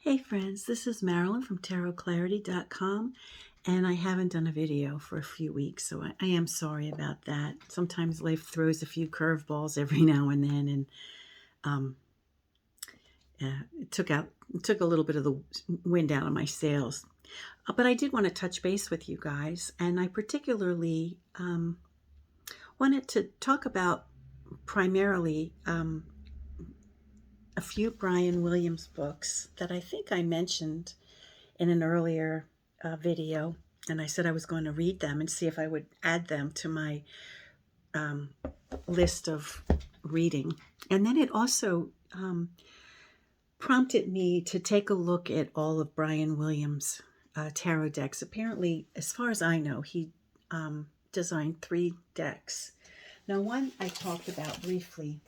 Hey friends, this is Marilyn from tarotclarity.com, and I haven't done a video for a few weeks, so I am sorry about that. Sometimes life throws a few curveballs every now and then, and it took a little bit of the wind out of my sails. But I did want to touch base with you guys, and I particularly wanted to talk about primarily a few Brian Williams books that I think I mentioned in an earlier video, and I said I was going to read them and see if I would add them to my list of reading. And then it also prompted me to take a look at all of Brian Williams' tarot decks. Apparently, as far as I know, he designed 3 decks. Now, one I talked about briefly,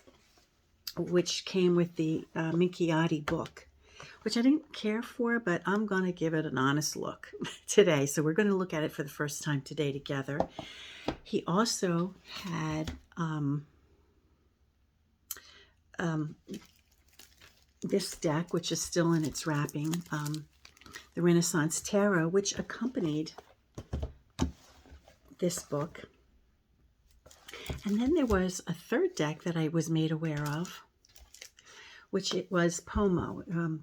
which came with the Minchiate book, which I didn't care for, but I'm going to give it an honest look today. So we're going to look at it for the first time today together. He also had this deck, which is still in its wrapping, the Renaissance Tarot, which accompanied this book. And then there was a third deck that I was made aware of, which it was PoMo.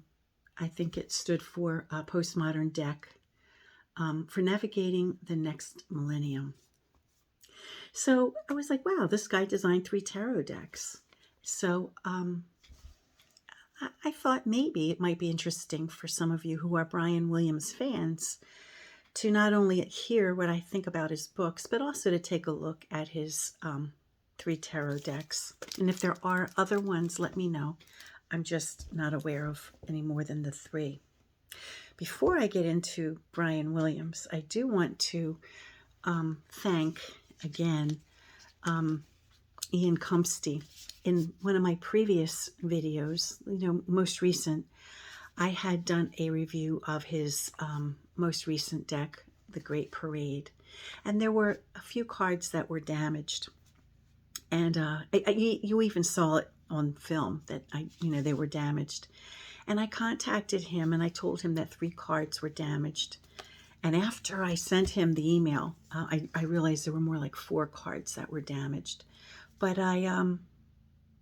I think it stood for Postmodern Deck for Navigating the Next Millennium. So I was like, wow, this guy designed 3 tarot decks. So I thought maybe it might be interesting for some of you who are Brian Williams fans to not only hear what I think about his books, but also to take a look at his 3 tarot decks. And if there are other ones, let me know. I'm just not aware of any more than the 3. Before I get into Brian Williams, I do want to thank again Ian Comsty. In one of my previous videos, most recent, I had done a review of his most recent deck, The Great Parade, and there were a few cards that were damaged, and you even saw it on film that they were damaged. And I contacted him and I told him that 3 cards were damaged. And after I sent him the email, I realized there were more like 4 cards that were damaged. But I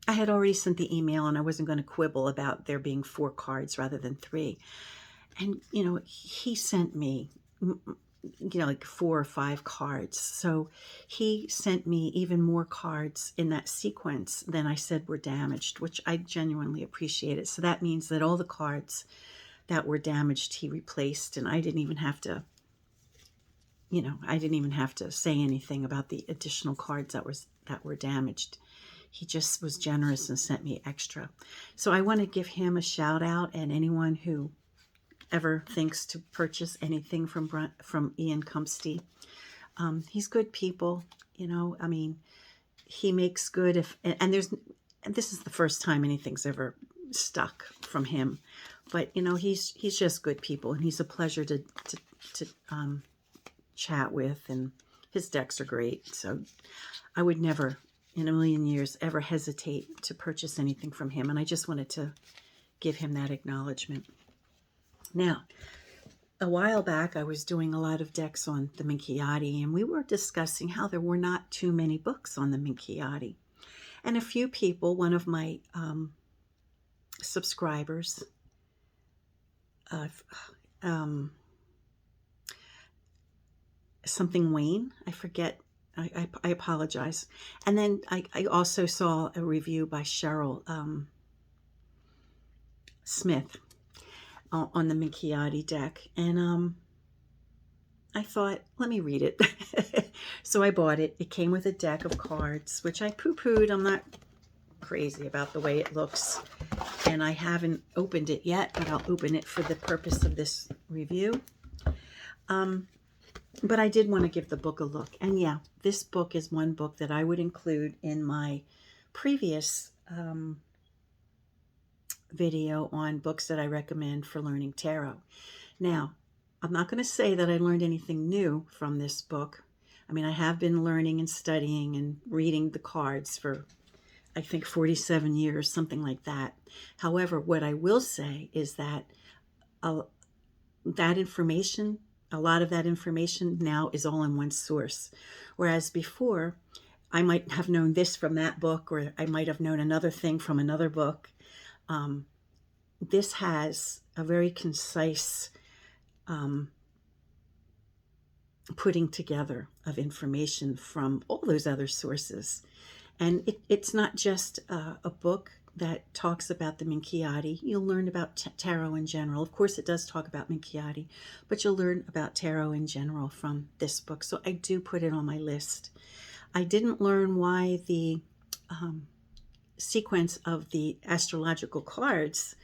had already sent the email, and I wasn't going to quibble about there being 4 cards rather than 3. And he sent me like 4 or 5 cards. So he sent me even more cards in that sequence than I said were damaged, which I genuinely appreciated. So that means that all the cards that were damaged he replaced, and I didn't even have to say anything about the additional cards that were damaged. He just was generous and sent me extra. So I want to give him a shout out, and anyone who ever thinks to purchase anything from Ian Comsty. He's good people, I mean, he makes good, and this is the first time anything's ever stuck from him, but he's just good people, and he's a pleasure to chat with, and his decks are great. So I would never in a million years ever hesitate to purchase anything from him, and I just wanted to give him that acknowledgement. Now, a while back, I was doing a lot of decks on the Minchiate, and we were discussing how there were not too many books on the Minchiate. And a few people, one of my subscribers, something Wayne, I forget, I apologize. And then I also saw a review by Cheryl Smith on the Minchiate deck, and I thought, let me read it. So I bought it. It came with a deck of cards, which I poo-pooed. I'm not crazy about the way it looks, and I haven't opened it yet, but I'll open it for the purpose of this review. But I did want to give the book a look, and yeah, this book is one book that I would include in my previous video on books that I recommend for learning tarot. Now, I'm not going to say that I learned anything new from this book. I mean, I have been learning and studying and reading the cards for, I think, 47 years, something like that. However, what I will say is that that information, a lot of that information now is all in one source. Whereas before, I might have known this from that book, or I might have known another thing from another book. This has a very concise putting together of information from all those other sources. And it's not just a book that talks about the Minchiate. You'll learn about tarot in general. Of course, it does talk about Minchiate, but you'll learn about tarot in general from this book. So I do put it on my list. I didn't learn why the sequence of the astrological cards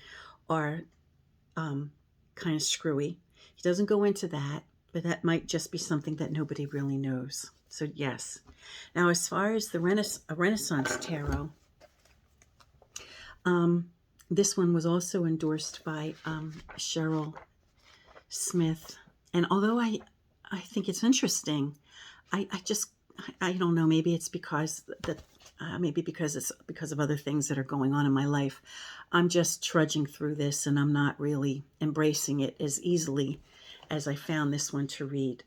are kind of screwy. He doesn't go into that, but that might just be something that nobody really knows. So yes. Now, as far as the Renaissance Tarot, this one was also endorsed by Cheryl Smith. And although I think it's interesting, I don't know, maybe it's because it's because of other things that are going on in my life. I'm just trudging through this, and I'm not really embracing it as easily as I found this one to read.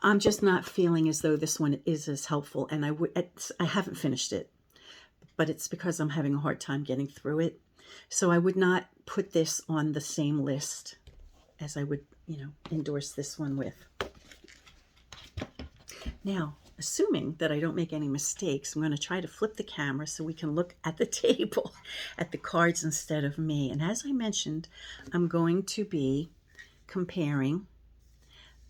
I'm just not feeling as though this one is as helpful, and I haven't finished it, but it's because I'm having a hard time getting through it. So I would not put this on the same list as I would, endorse this one with. Now, assuming that I don't make any mistakes, I'm going to try to flip the camera so we can look at the table, at the cards instead of me. And as I mentioned, I'm going to be comparing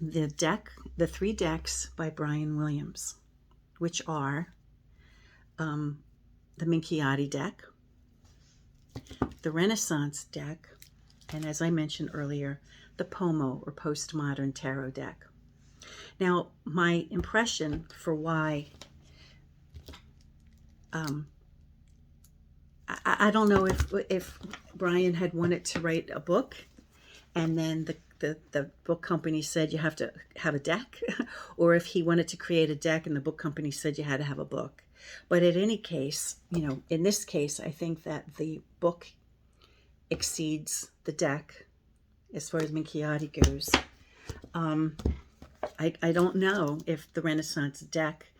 the 3 decks by Brian Williams, which are the Minchiate deck, the Renaissance deck, and as I mentioned earlier, the PoMo or Postmodern Tarot deck. Now, my impression for why, I don't know if Brian had wanted to write a book, and then the book company said you have to have a deck, or if he wanted to create a deck and the book company said you had to have a book. But in any case, in this case, I think that the book exceeds the deck as far as Minchiate goes. I don't know if the Renaissance deck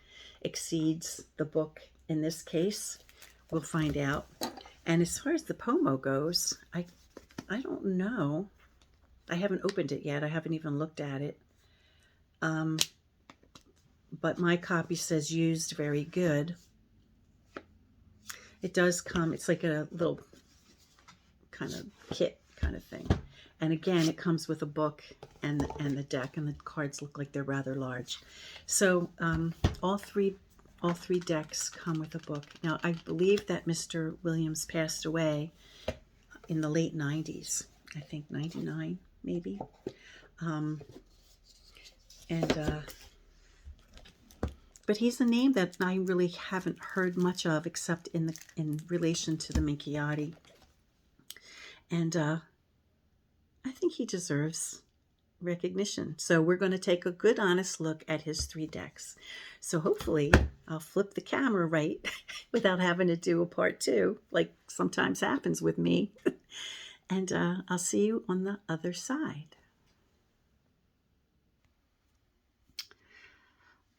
exceeds the book in this case. We'll find out. And as far as the PoMo goes, I don't know. I haven't opened it yet. I haven't even looked at it. But my copy says used very good. It does come, it's like a little kind of kit kind of thing. And again, it comes with a book and the deck, and the cards look like they're rather large. So all three decks come with a book. Now, I believe that Mr. Williams passed away in the late 90s. I think 99, maybe. But he's a name that I really haven't heard much of, except in relation to the Minchiate. And I think he deserves recognition. So we're going to take a good, honest look at his 3 decks. So hopefully I'll flip the camera right without having to do a part 2, like sometimes happens with me. And I'll see you on the other side.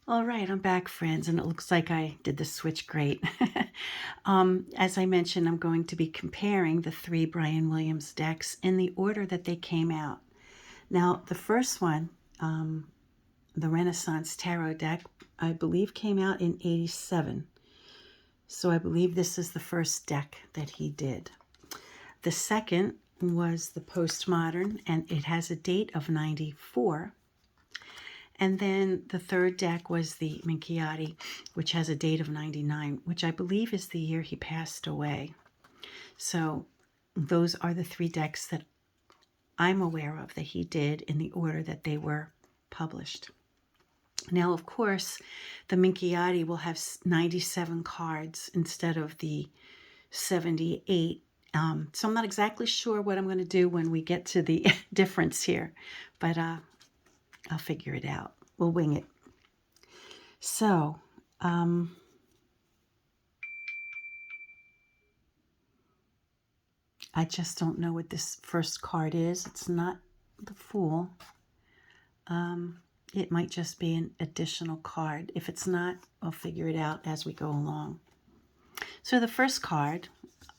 All right, I'm back, friends, and it looks like I did the switch great. As I mentioned, I'm going to be comparing the 3 Brian Williams decks in the order that they came out. Now, the first one, the Renaissance Tarot deck, I believe came out in '87. So I believe this is the first deck that he did. The second was the Postmodern, and it has a date of '94. And then the third deck was the Minchiate, which has a date of '99, which I believe is the year he passed away. So those are the 3 decks that I'm aware of that he did in the order that they were published. Now, of course, the Minchiate will have 97 cards instead of the 78. So I'm not exactly sure what I'm going to do when we get to the difference here, but I'll figure it out. We'll wing it. So, I just don't know what this first card is. It's not the Fool. It might just be an additional card. If it's not, I'll figure it out as we go along. So the first card,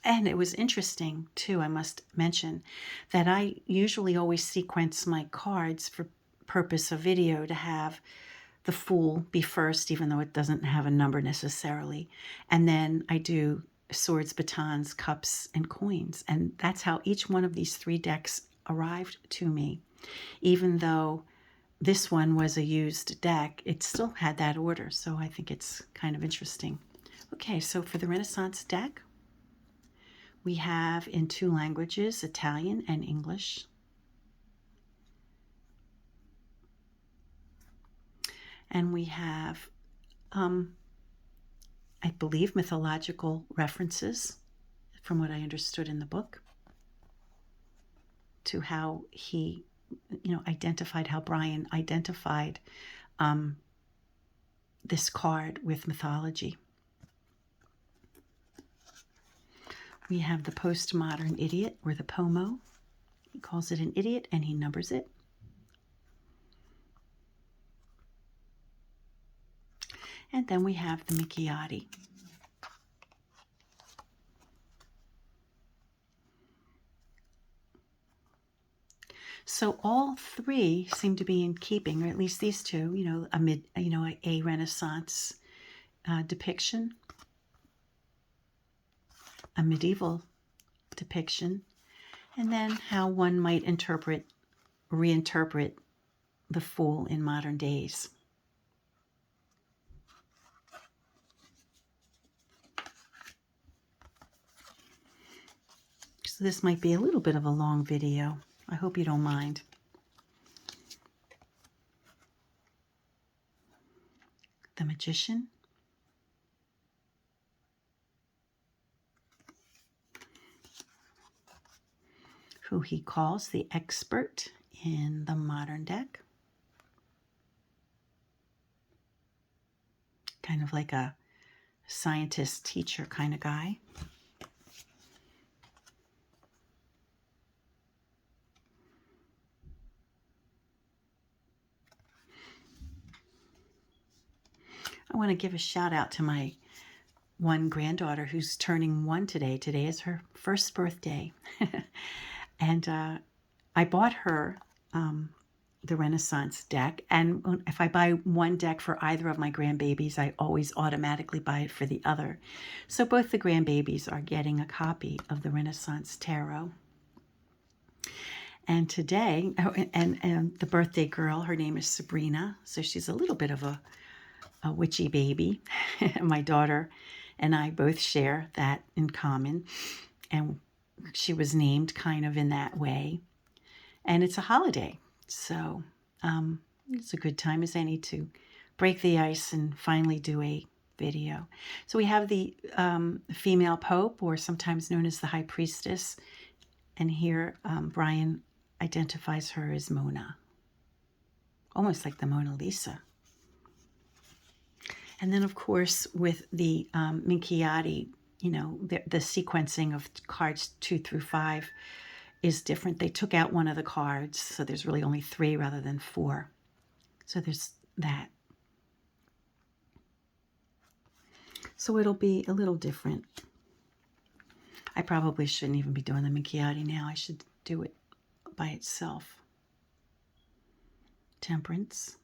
and it was interesting too, I must mention, that I usually always sequence my cards for purpose of video to have the Fool be first, even though it doesn't have a number necessarily. And then I do Swords, Batons, Cups, and Coins. And that's how each one of these 3 decks arrived to me. Even though this one was a used deck, it still had that order. So I think it's kind of interesting. Okay, so for the Renaissance deck, we have in 2 languages, Italian and English. And we have, I believe, mythological references, from what I understood in the book, to how he, identified, how Brian identified this card with mythology. We have the postmodern idiot, or the PoMo. He calls it an idiot and he numbers it. And then we have the Minchiate. So all 3 seem to be in keeping, or at least these 2, a Renaissance depiction, a medieval depiction, and then how one might reinterpret the Fool in modern days. So this might be a little bit of a long video. I hope you don't mind. The Magician. Who he calls the expert in the modern deck. Kind of like a scientist, teacher kind of guy. I want to give a shout out to my one granddaughter who's turning 1 today. Today is her first birthday. And I bought her the Renaissance deck. And if I buy one deck for either of my grandbabies, I always automatically buy it for the other. So both the grandbabies are getting a copy of the Renaissance Tarot. And today, and the birthday girl, her name is Sabrina. So she's a little bit of a witchy baby. My daughter and I both share that in common. And she was named kind of in that way. And it's a holiday. So it's a good time as any to break the ice and finally do a video. So we have the female pope, or sometimes known as the high priestess. And here Brian identifies her as Mona. Almost like the Mona Lisa. And then, of course, with the Minchiate, the sequencing of cards 2 through 5 is different. They took out one of the cards, so there's really only 3 rather than 4. So there's that. So it'll be a little different. I probably shouldn't even be doing the Minchiate now. I should do it by itself. Temperance.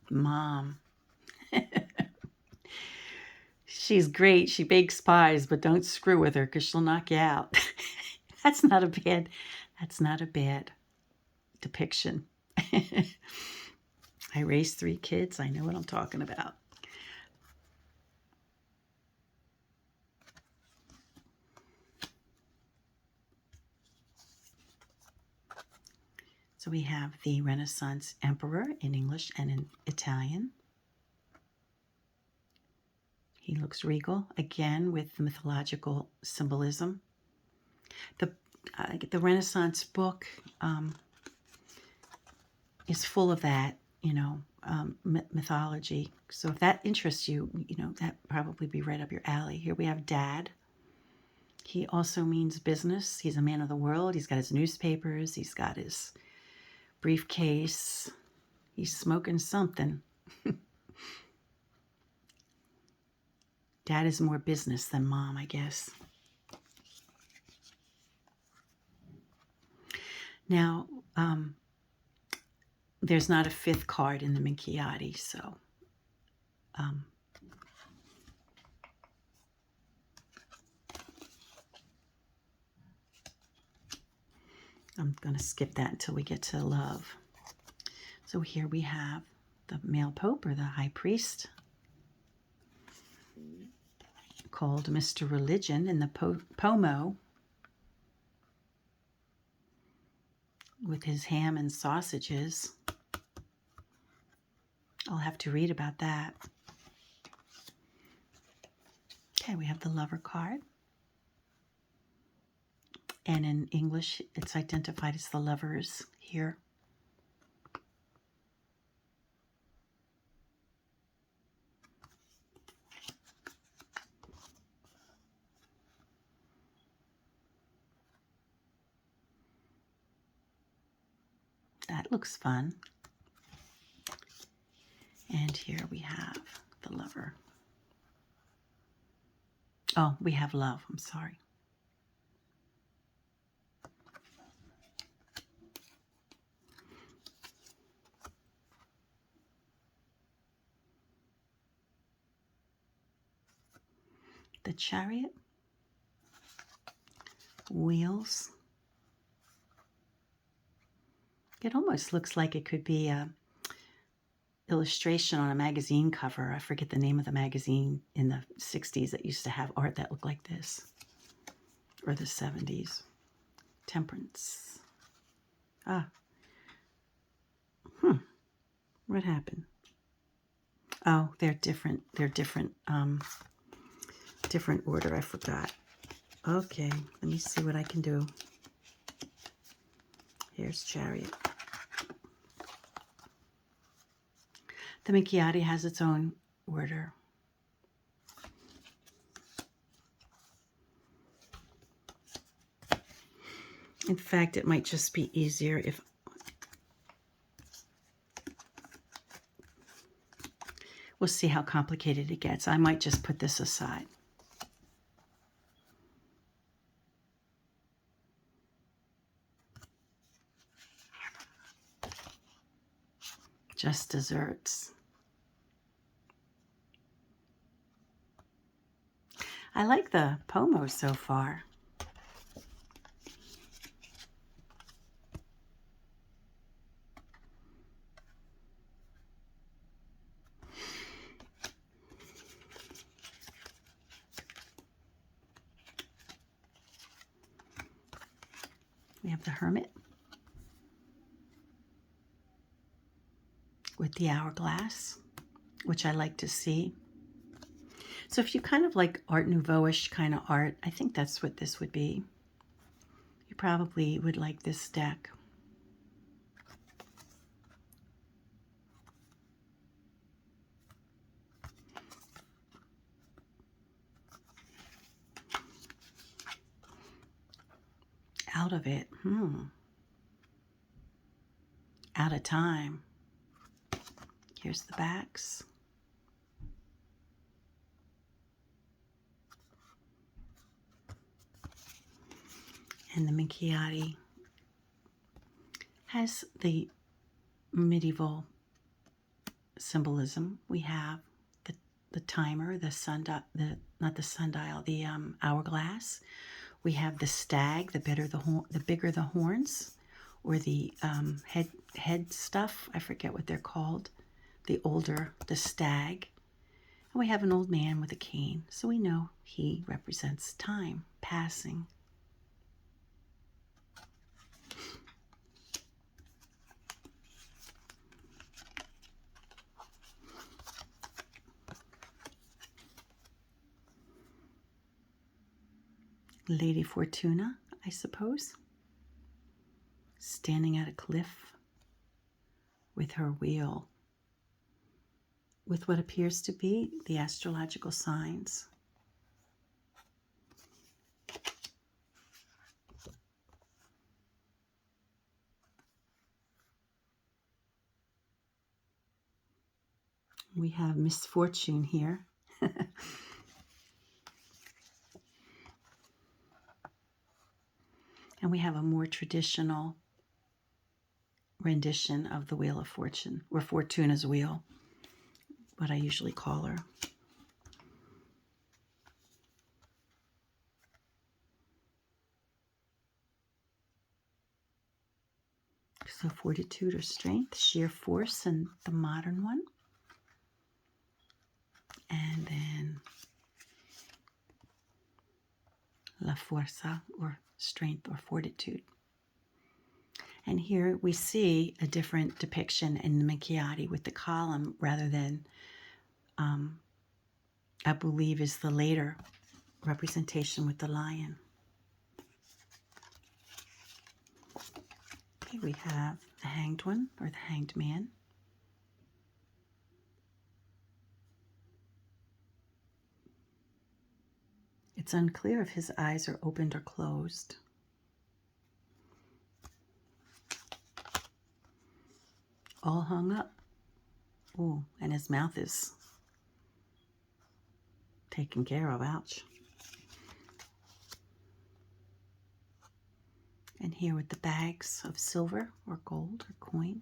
Mom. She's great. She bakes pies, but don't screw with her because she'll knock you out. That's not a bad depiction. I raised 3 kids. I know what I'm talking about. So we have the Renaissance Emperor in English and in Italian. He looks regal, again with the mythological symbolism. The Renaissance book is full of that, mythology. So if that interests you, that probably be right up your alley. Here we have Dad. He also means business. He's a man of the world. He's got his newspapers. He's got his briefcase. He's smoking something. Dad is more business than Mom, I guess. Now, there's not a fifth card in the Minchiate, so I'm going to skip that until we get to love. So here we have the male pope, or the high priest, called Mr. Religion in the PoMo, with his ham and sausages. I'll have to read about that. Okay, we have the lover card. And in English, it's identified as the lovers here. That looks fun. And here we have the lover. Oh, we have love. I'm sorry. The Chariot. Wheels. It almost looks like it could be a illustration on a magazine cover. I forget the name of the magazine in the 60s that used to have art that looked like this. Or the 70s. Temperance. What happened? Oh, they're different. They're different order. I forgot. Okay, let me see what I can do. Here's Chariot. The Minchiate has its own order. In fact, it might just be easier if we'll see how complicated it gets. I might just put this aside. Just desserts. I like the PoMo so far. We have the Hermit with the hourglass, which I like to see. So if you kind of like Art Nouveau-ish kind of art, I think that's what this would be. You probably would like this deck. Out of it. Out of time. Here's the backs. And the Minchiate has the medieval symbolism. We have the timer, the sundial, not the sundial, the hourglass. We have the stag, the bigger the horns, or the head stuff. I forget what they're called. The older, the stag. And we have an old man with a cane, so we know he represents time passing. Lady Fortuna, I suppose, standing at a cliff with her wheel, with what appears to be the astrological signs. We have misfortune here. And we have a more traditional rendition of the Wheel of Fortune, or Fortuna's Wheel, what I usually call her. So fortitude or strength, sheer force in the modern one. And then la fuerza, or strength or fortitude. And here we see a different depiction in the Minchiate with the column rather than, I believe, is the later representation with the lion. Okay, we have the Hanged One, or the Hanged Man. It's unclear if his eyes are opened or closed. All hung up. Ooh, and his mouth is taken care of. Ouch. And here with the bags of silver or gold or coin.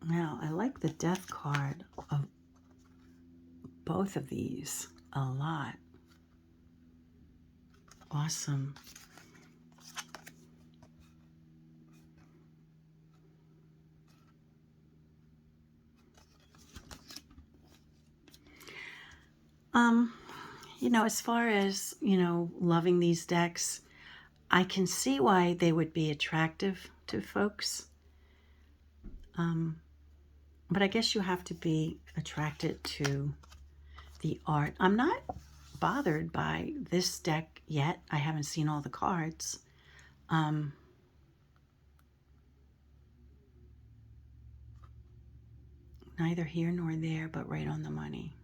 Now, I like the death card of both of these a lot. Awesome. You know, as far as, loving these decks, I can see why they would be attractive to folks. But I guess you have to be attracted to the art. I'm not bothered by this deck yet. I haven't seen all the cards. Neither here nor there, but right on the money.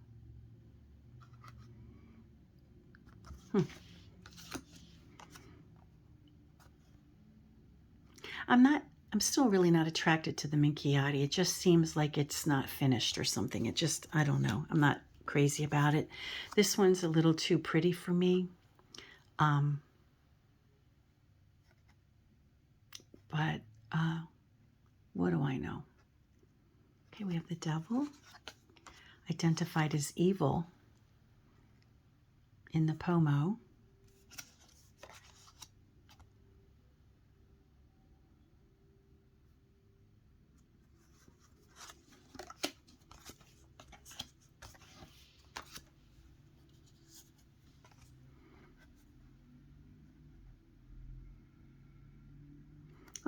I'm still really not attracted to the Minchiate. It just seems like it's not finished or something. I don't know. I'm not crazy about it. This one's a little too pretty for me. But what do I know? Okay, we have the Devil, identified as evil in the PoMo.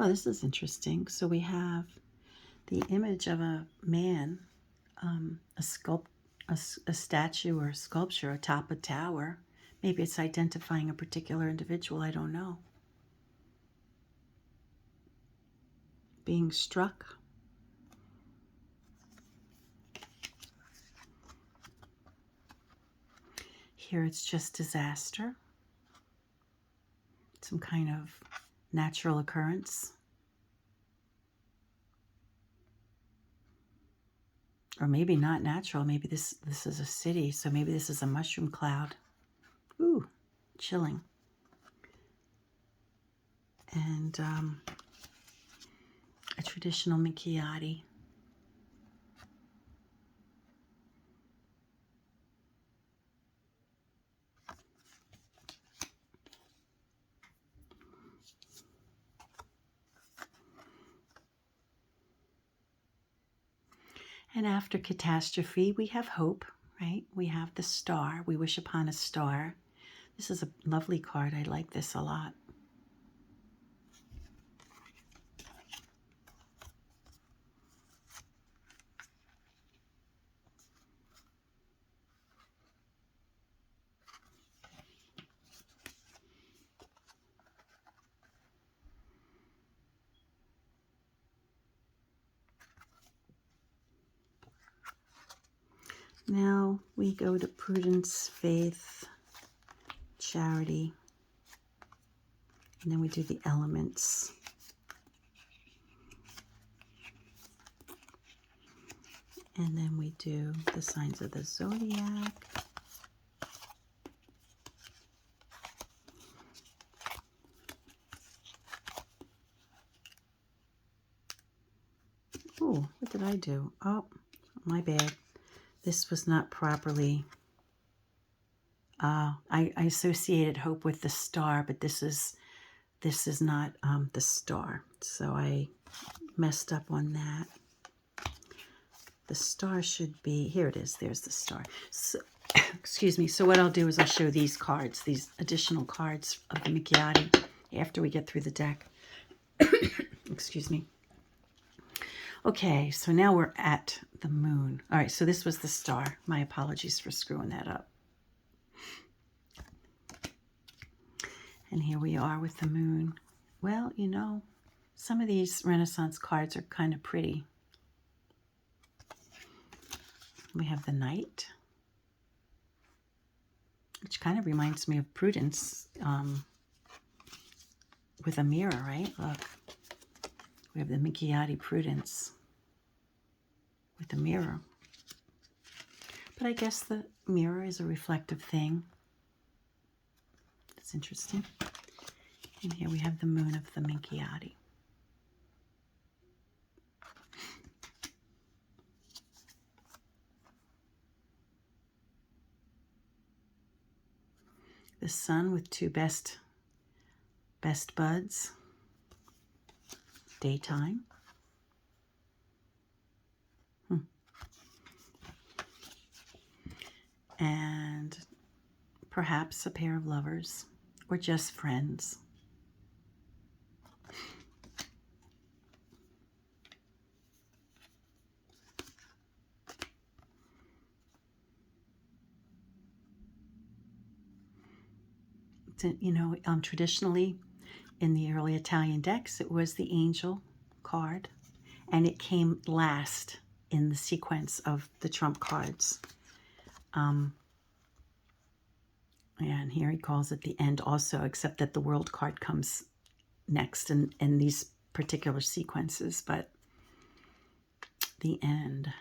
Oh, this is interesting. So we have the image of a man, a statue or a sculpture atop a tower. Maybe it's identifying a particular individual. I don't know. Being struck. Here it's just disaster. Some kind of natural occurrence. Or maybe not natural. Maybe this is a city, so maybe this is a mushroom cloud. Ooh, chilling. And a traditional Minchiate. And after catastrophe, we have hope, right? We have the star. We wish upon a star. This is a lovely card. I like this a lot. Now we go to prudence, faith, charity, and then we do the elements. And then we do the signs of the zodiac. Oh, what did I do? Oh, my bad. This was not properly. I associated hope with the star, but this is not the star. So I messed up on that. The star should be, here it is, there's the star. So, excuse me. So what I'll do is I'll show these cards, these additional cards of the Minchiate after we get through the deck. Excuse me. Okay, so now we're at the moon. All right, so this was the star. My apologies for screwing that up. And here we are with the moon. Well, you know, some of these Renaissance cards are kind of pretty. We have the Knight, which kind of reminds me of Prudence with a mirror, right? Look, we have the Minchiate Prudence with a mirror. But I guess the mirror is a reflective thing. That's interesting. And here we have the moon of the Minchiate. The sun with two best buds. Daytime. And perhaps a pair of lovers or just friends. You know, traditionally in the early Italian decks, it was the angel card, and it came last in the sequence of the trump cards. And here he calls it the end also, except that the world card comes next in these particular sequences, but the end.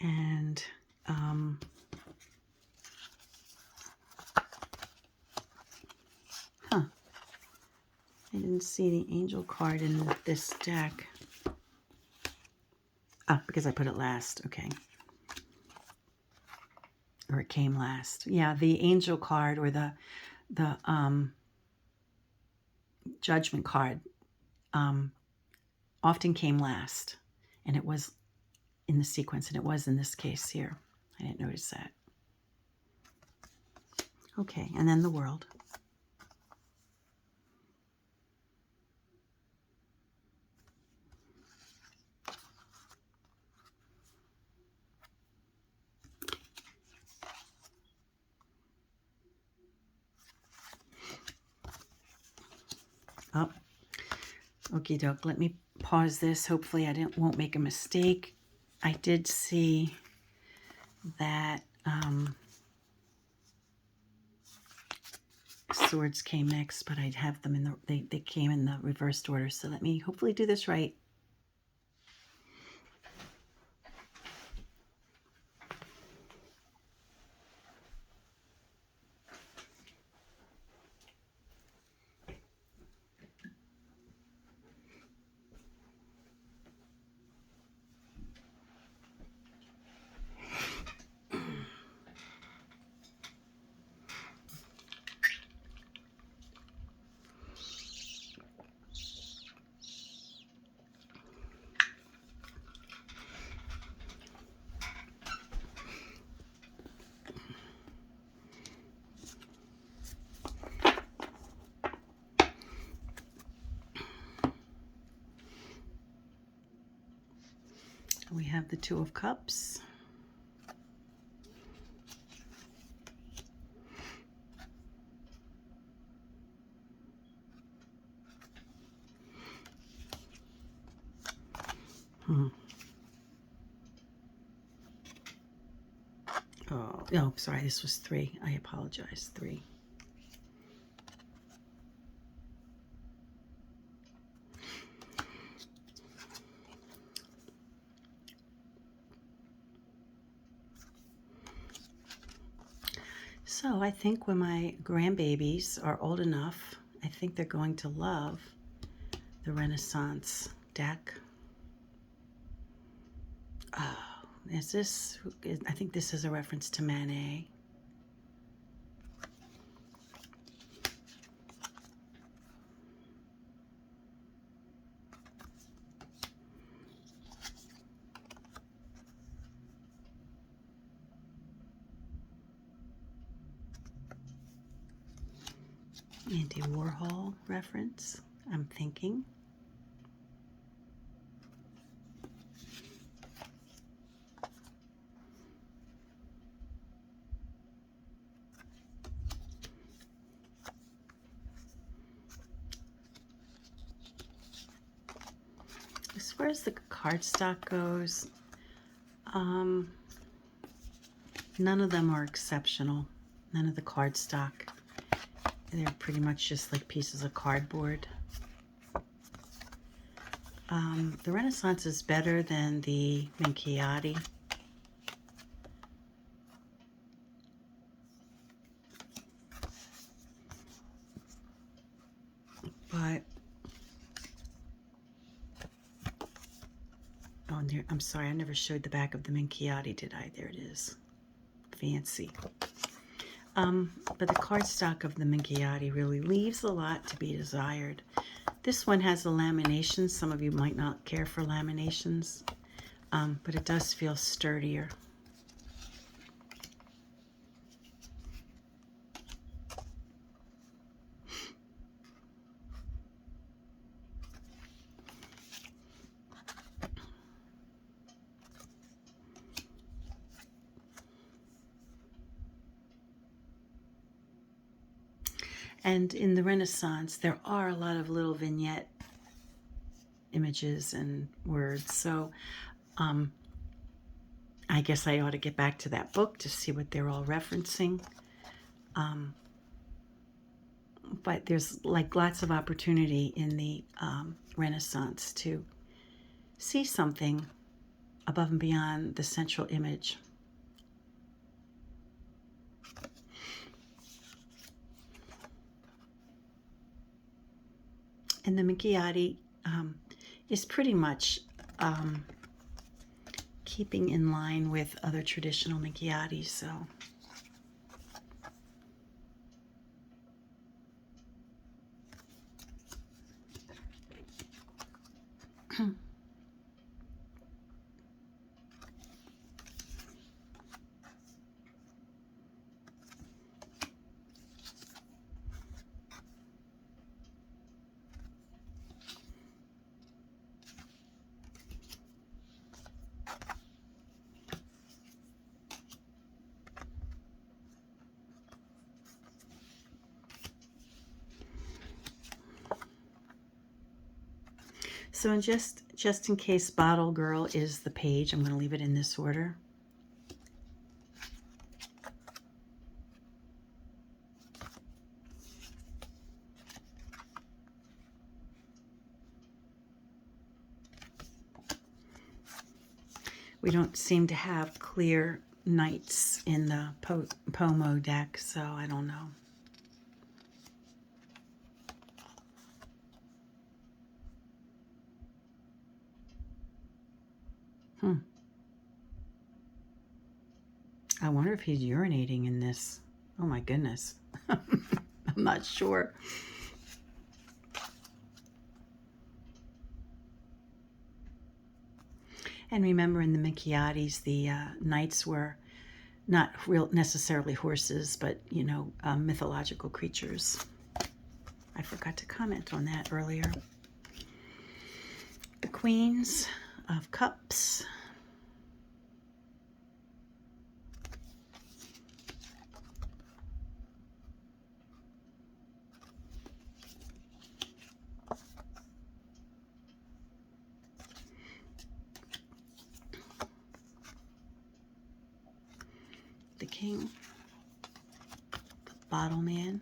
And I didn't see the angel card in this deck. Ah, because I put it last. Okay. Or it came last. Yeah, the angel card or the judgment card often came last. And it was in the sequence, and it was in this case here. I didn't notice that. Okay, and then the world. Oh, okie doke. Let me pause this. Hopefully I won't make a mistake. I did see that swords came next, but I'd have them in they came in the reversed order. So let me hopefully do this right. We have the Two of Cups. no, sorry, this was 3. I apologize, 3. So I think when my grandbabies are old enough, I think they're going to love the Renaissance deck. Oh, is this, I think this is a reference to Manet. Andy Warhol reference, I'm thinking. As far as the cardstock goes, none of them are exceptional. None of the cardstock. They're pretty much just like pieces of cardboard. The Renaissance is better than the Minchiate. But, oh, I'm sorry, I never showed the back of the Minchiate, did I? There it is. Fancy. But the cardstock of the Minchiate really leaves a lot to be desired. This one has a lamination. Some of you might not care for laminations, but it does feel sturdier. And in the Renaissance, there are a lot of little vignette images and words. So I guess I ought to get back to that book to see what they're all referencing. But there's like lots of opportunity in the Renaissance to see something above and beyond the central image. And the Minchiate is pretty much keeping in line with other traditional Minchiates, so. So in just in case Bottle Girl is the page, I'm going to leave it in this order. We don't seem to have clear knights in the PoMo deck, so I don't know. I wonder if he's urinating in this. Oh my goodness. I'm not sure. And remember, in the Minchiates, the knights were not necessarily horses, but, you know, mythological creatures. I forgot to comment on that earlier. The Queens of Cups. The King, the Bottle Man,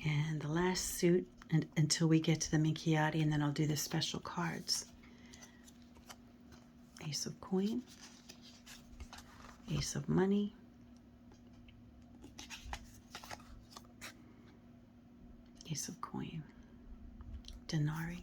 and the last suit until we get to the Minchiate, and then I'll do the special cards. Ace of Coin, Ace of Money, Ace of Coin, Denari,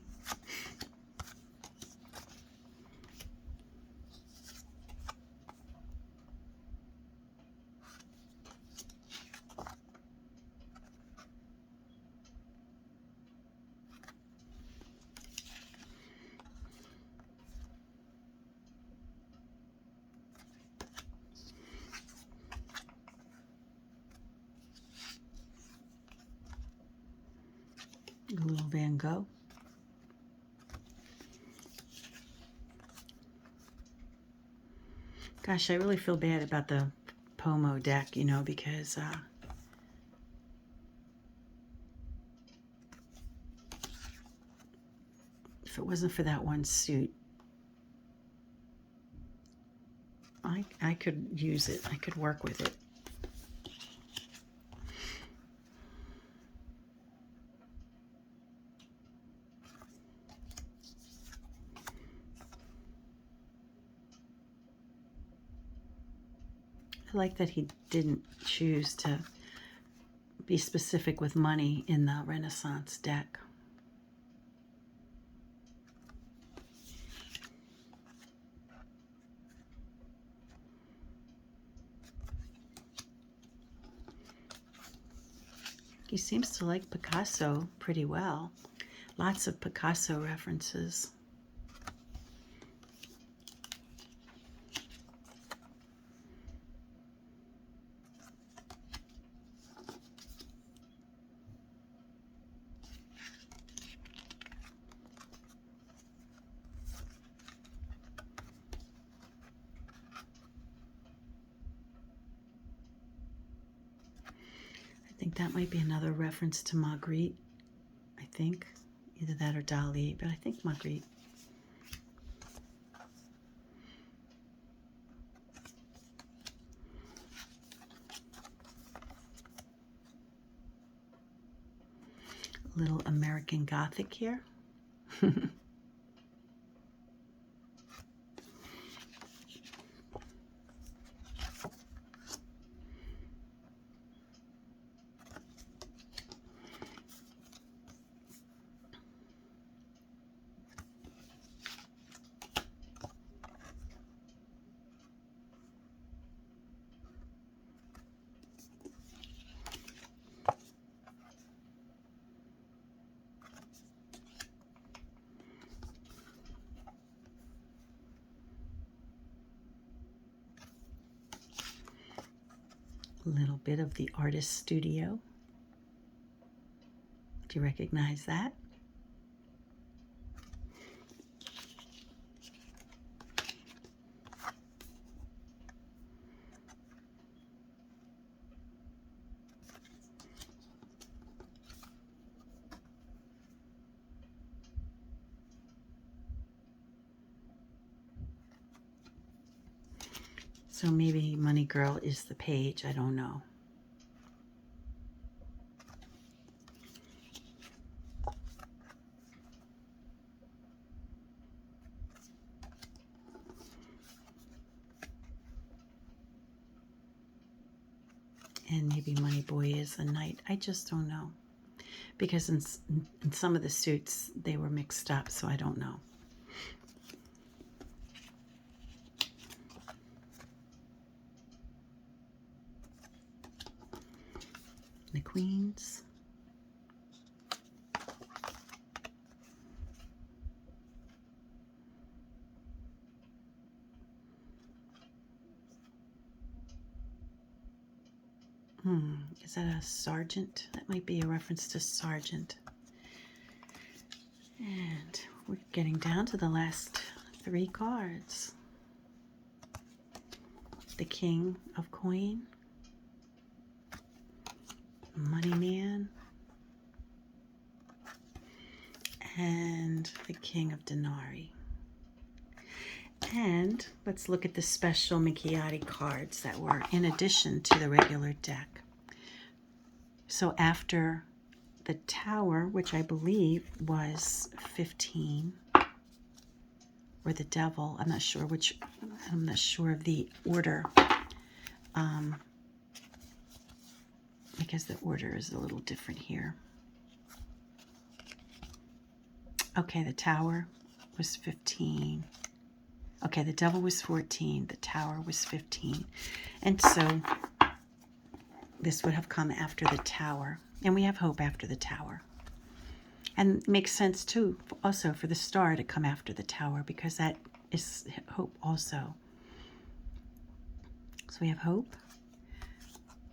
a little Van Gogh, gosh, I really feel bad about the PoMo deck, you know, because if it wasn't for that one suit, I could use it. I could work with it. I like that he didn't choose to be specific with money in the Renaissance deck. He seems to like Picasso pretty well. Lots of Picasso references. I think that might be another reference to Magritte. I think either that or Dali, but I think Magritte. A little American Gothic here. A little bit of the Artist Studio. Do you recognize that? So maybe Money Girl is the page, I don't know. And maybe Money Boy is the knight. I just don't know. Because in some of the suits, they were mixed up, so I don't know. The Queens. Is that a sergeant? That might be a reference to sergeant. And we're getting down to the last 3 cards. The King of Coin, Money Man, and the King of Denari. And let's look at the special Minchiate cards that were in addition to the regular deck. So after the Tower, which I believe was 15, or the Devil, I'm not sure which, I'm not sure of the order, because the order is a little different here. Okay, the Tower was 15. Okay, the Devil was 14, the Tower was 15. And so this would have come after the Tower. And we have Hope after the Tower. And it makes sense too, also for the Star to come after the Tower, because that is Hope also. So we have Hope,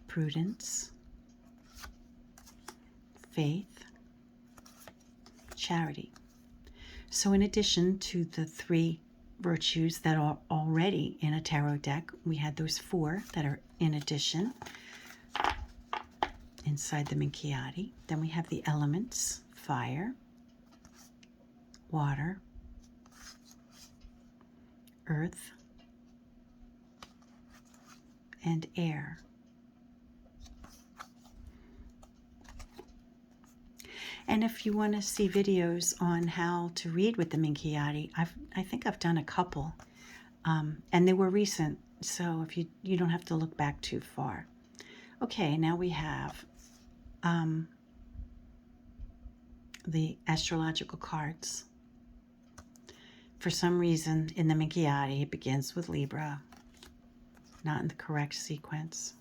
Prudence, Faith, Charity. So in addition to the 3 virtues that are already in a tarot deck, we had those 4 that are in addition inside the Minchiate. Then we have the elements: fire, water, earth, and air. And if you want to see videos on how to read with the Minchiate, I think I've done a couple, and they were recent, so if you don't have to look back too far. Okay, now we have the astrological cards. For some reason, in the Minchiate, it begins with Libra, not in the correct sequence.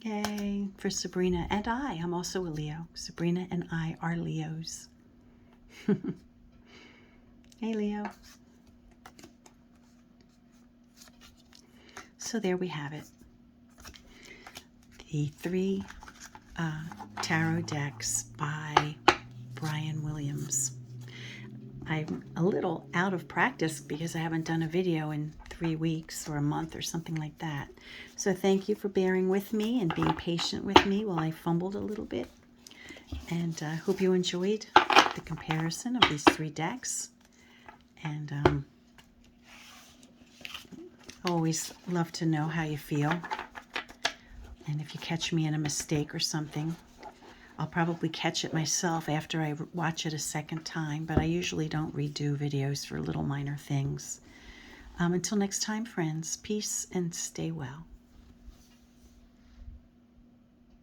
Yay, for Sabrina and I. I'm also a Leo. Sabrina and I are Leos. Hey, Leo. So there we have it. The 3 tarot decks by Brian Williams. I'm a little out of practice because I haven't done a video in 3 weeks or a month or something like that. So thank you for bearing with me and being patient with me while I fumbled a little bit. And I hope you enjoyed the comparison of these 3 decks. And always love to know how you feel. And if you catch me in a mistake or something, I'll probably catch it myself after I watch it a second time, but I usually don't redo videos for little minor things. Until next time, friends, peace and stay well.